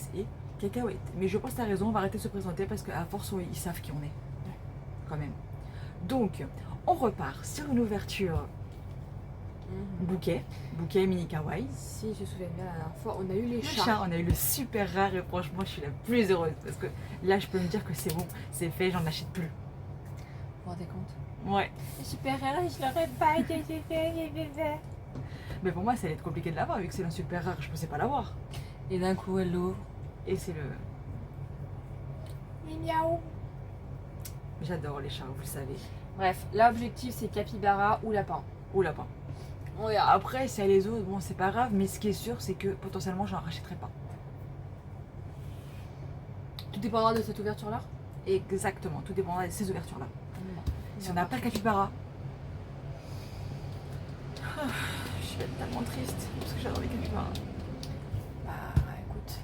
Alex et Cacahuète. Mais je pense que tu as raison, on va arrêter de se présenter parce qu'à force, ils savent qui on est. Quand même. Donc, on repart sur une ouverture bouquet mini kawaii. Si je me souviens bien, la dernière fois, on a eu les Le chats. chat, on a eu le super rare et franchement, je suis la plus heureuse parce que là, je peux me dire que c'est bon, c'est fait, j'en achète plus. Vous vous rendez compte? Ouais. Super rare, je l'aurais pas été. Mais pour moi, ça allait être compliqué de l'avoir vu que c'est un super rare, je pensais pas l'avoir. Et d'un coup, elle l'ouvre. Et c'est le. Miaou. J'adore les chats, vous le savez. Bref, l'objectif c'est capybara ou lapin. Ou lapin. On verra. Après, si y a les autres, bon, c'est pas grave, mais ce qui est sûr, c'est que potentiellement, j'en rachèterai pas. Tout dépendra de cette ouverture là. Exactement, tout dépendra de ces ouvertures-là. Si on n'a pas le capybara. Je vais être tellement triste parce que j'adore les capybaras. Bah écoute,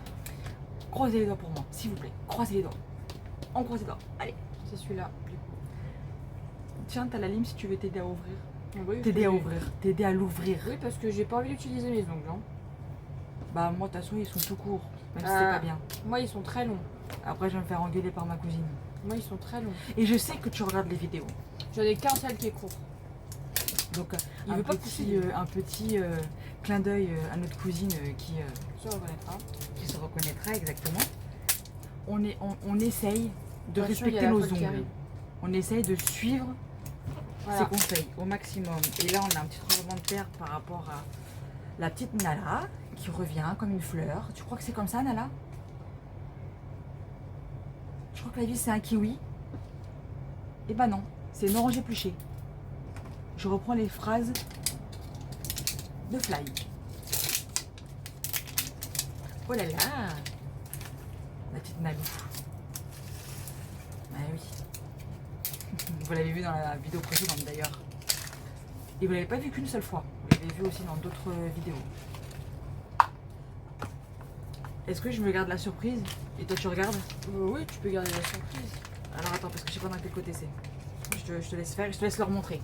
Croisez les doigts pour moi, s'il vous plaît. Croisez les doigts. On croise les doigts. Allez. c'est celui-là. Tiens, t'as la lime si tu veux t'aider à ouvrir. Oui, T'aider à ouvrir. T'aider à l'ouvrir. Oui, parce que j'ai pas envie d'utiliser mes ongles. Hein. Bah, moi, de toute façon, ils sont tout courts. Même si c'est Ah. pas bien. Moi, ils sont très longs. Après, je vais me faire engueuler par ma cousine. Moi, ils sont très longs. Et je sais que tu regardes les vidéos. J'en ai qu'un seul qui est court. Donc, Il veut pas pousser. un petit clin d'œil à notre cousine Tu reconnaîtras. qui se reconnaîtra exactement. On essaye de Attention, il y a respecter la nos folle qui ongles. arrive. On essaye de suivre Voilà. ses conseils au maximum. Et là, on a un petit tremblement de terre par rapport à la petite Nala qui revient comme une fleur. Tu crois que c'est comme ça, Nala? Je crois que la vie, c'est un kiwi. Eh ben non, c'est une orange épluchée. Je reprends les phrases de Fly. Oh là là, la petite Nalou. Ah oui. Vous l'avez vu dans la vidéo précédente d'ailleurs. Et vous l'avez pas vu qu'une seule fois. Vous l'avez vu aussi dans d'autres vidéos. Est-ce que je me garde la surprise et toi tu regardes? Oui, tu peux garder la surprise. Alors attends, parce que je sais pas dans quel côté c'est. Je te laisse faire, je te laisse leur montrer.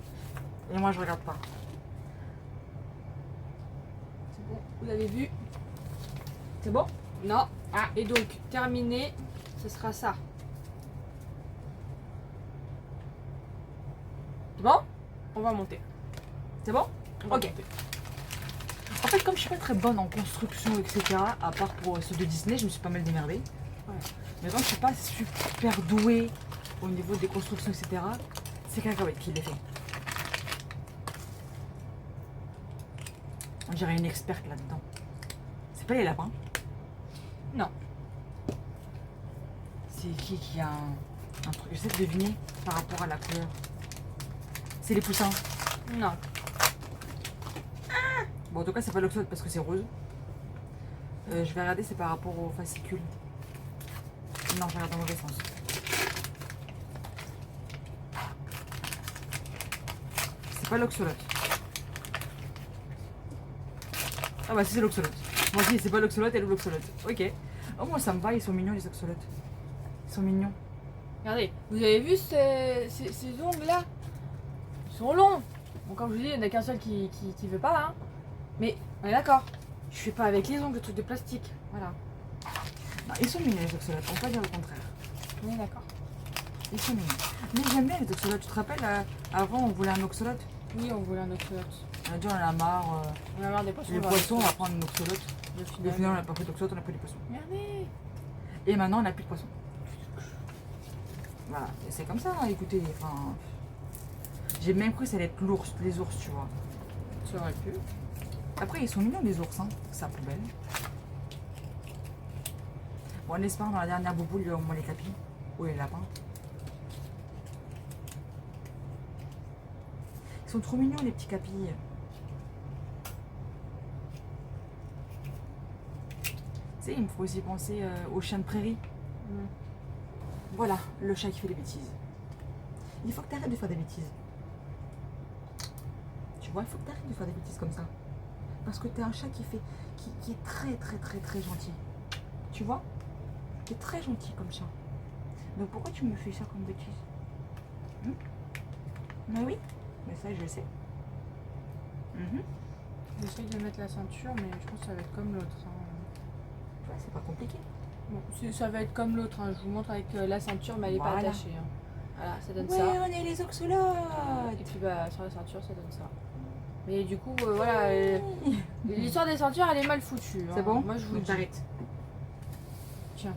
Et moi je regarde pas. C'est bon, vous l'avez vu? C'est bon? Non. Ah, et donc, terminé, ce sera ça. C'est bon? On va monter. C'est bon? On va Ok. monter. En fait, comme je suis pas très bonne en construction, etc., à part pour ceux de Disney, je me suis pas mal démerdée. Ouais. Mais comme je suis pas super douée au niveau des constructions, etc., c'est Cacahuète qui les fait. On dirait une experte là-dedans. C'est pas les lapins? Non. C'est qui a un truc? J'essaie de deviner par rapport à la couleur. C'est les poussins. Non. Bon, en tout cas, c'est pas l'oxode parce que c'est rose. Je vais regarder, c'est par rapport au fascicule. Non, je regarde dans le mauvais sens. C'est pas l'oxolote. Ah bah si, c'est l'oxolote. Moi aussi, c'est pas l'oxolote et l'oxolote. Ok. Oh, moi ça me va, ils sont mignons les oxolotes. Ils sont mignons. Regardez, vous avez vu ces ongles là? Ils sont longs. Bon, comme je vous dis, il n'y en a qu'un seul qui veut pas. Hein. Mais on est d'accord. Je fais pas avec les ongles, le truc de plastique. Voilà. Non, ils sont mignons les oxolotes, on peut pas dire le contraire. On est d'accord. Ils sont mignons. Mais j'aime bien les oxolotes. Tu te rappelles, avant on voulait un oxolote? Oui, on voulait un oxolote. On a dit on en a marre. On a marre des poissons. Les poissons, on va prendre un oxolote. Le Au final, on n'a pas pris d'oxolote, on a pris des poissons. Regardez. Et maintenant, on n'a plus de poissons. Voilà, c'est comme ça, hein, écoutez. Enfin, j'ai même cru que ça allait être l'ours, les ours, tu vois. Ça aurait pu. Après, ils sont mignons, les ours, hein. C'est à poubelle. Bon, en espérant, dans la dernière bouboule, il y a au moins les capis. Ou les lapins. Ils sont trop mignons, les petits capis. Tu sais, il me faut aussi penser aux chiens de prairie. Voilà, le chat qui fait des bêtises. Il faut que tu arrêtes de faire des bêtises. Tu vois, il faut que tu arrêtes de faire des bêtises comme ça. Parce que tu es un chat qui est très très très très gentil. Tu vois? Tu es très gentil comme chat. Donc pourquoi tu me fais ça comme bêtise? Mais oui, mais ça je le sais. J'essaye de mettre la ceinture, mais je pense que ça va être comme l'autre. Hein. Ouais, c'est pas compliqué. Bon, ça va être comme l'autre, hein. Je vous montre avec la ceinture, mais elle est pas Voilà. attachée. Hein. Voilà, ça donne Ouais, ça. on est les oxolotes. Et puis bah, sur la ceinture, ça donne ça. Mais du coup, voilà, Oui. l'histoire des ceintures, elle est mal foutue. C'est hein. bon? Moi, je vous le Donc, dis. t'arrêtes. Tiens.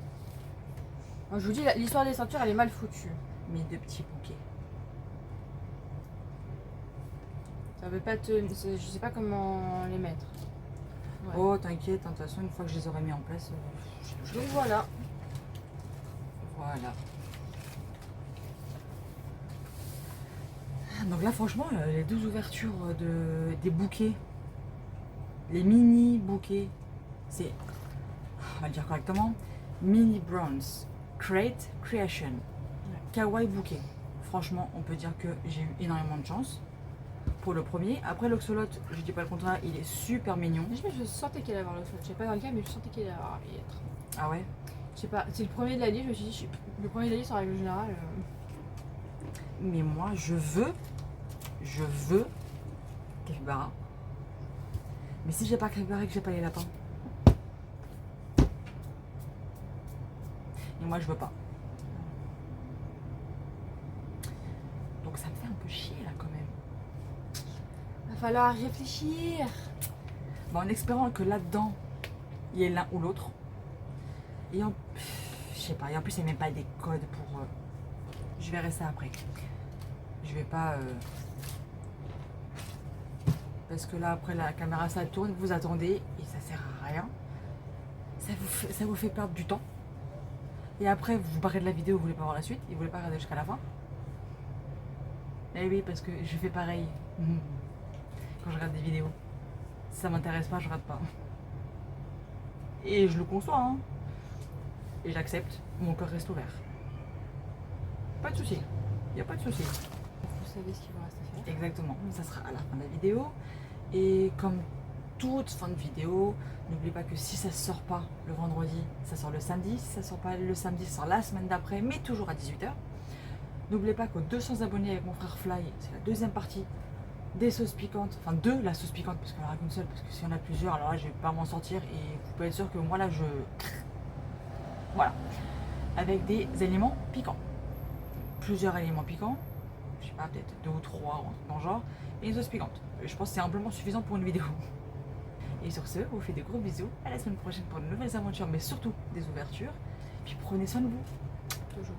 Moi, je vous dis, l'histoire des ceintures, elle est mal foutue. Mes deux petits bouquets. Ça veut pas te... Je sais pas comment les mettre. Ouais. Oh, t'inquiète, hein, de toute façon, une fois que je les aurai mis en place, Donc voilà. Voilà. Donc là, franchement, les 12 ouvertures des bouquets, les mini bouquets, c'est, on va le dire correctement, mini bronze, crate creation, kawaii bouquet. Franchement, on peut dire que j'ai eu énormément de chance pour le premier. Après, l'oxolote, je dis pas le contraire, il est super mignon. Je sentais qu'il allait avoir le shot. Je sais pas dans le cas, mais je sentais qu'il allait avoir y être. Ah ouais? Je sais pas, c'est le premier de l'année, je me suis dit, le premier de l'année, c'est en règle générale. Mais moi, je veux capybara. Mais si j'ai pas capybara et que j'ai pas les lapins. Et moi, je veux pas. Donc ça me fait un peu chier là quand même. Va falloir réfléchir. Bon, en espérant que là-dedans, il y ait l'un ou l'autre. Et en... Je sais pas, et en plus, il n'y a même pas des codes pour... Je verrai ça après. Je vais pas... Parce que là, après, la caméra, ça tourne, vous attendez, et ça sert à rien. Ça vous fait perdre du temps. Et après, vous vous barrez de la vidéo, vous voulez pas voir la suite, et vous voulez pas regarder jusqu'à la fin. Eh oui, parce que je fais pareil. Quand je regarde des vidéos. Si ça m'intéresse pas, je regarde pas. Et je le conçois, hein. Et j'accepte, mon cœur reste ouvert. Pas de souci, il n'y a pas de souci. Vous savez ce qu'il vous reste à faire. Exactement, ça sera à la fin de la vidéo. Et comme toute fin de vidéo, n'oubliez pas que si ça sort pas le vendredi, ça sort le samedi. Si ça sort pas le samedi, ça sort la semaine d'après, mais toujours à 18h. N'oubliez pas qu'aux 200 abonnés avec mon frère Fly, c'est la deuxième partie des sauces piquantes. Enfin, de la sauce piquante, parce qu'il n'y en aura qu'une seule, parce que s'il y en a plusieurs, alors là, je vais pas m'en sortir. Et vous pouvez être sûr que moi, là, je... Voilà. Avec des aliments piquants. Plusieurs aliments piquants. Je sais pas, peut-être 2 ou 3 dans le genre. Et une sauce piquante. Je pense que c'est amplement suffisant pour une vidéo. Et sur ce, vous faites des gros bisous. À la semaine prochaine pour de nouvelles aventures, mais surtout des ouvertures. Puis prenez soin de vous. Toujours.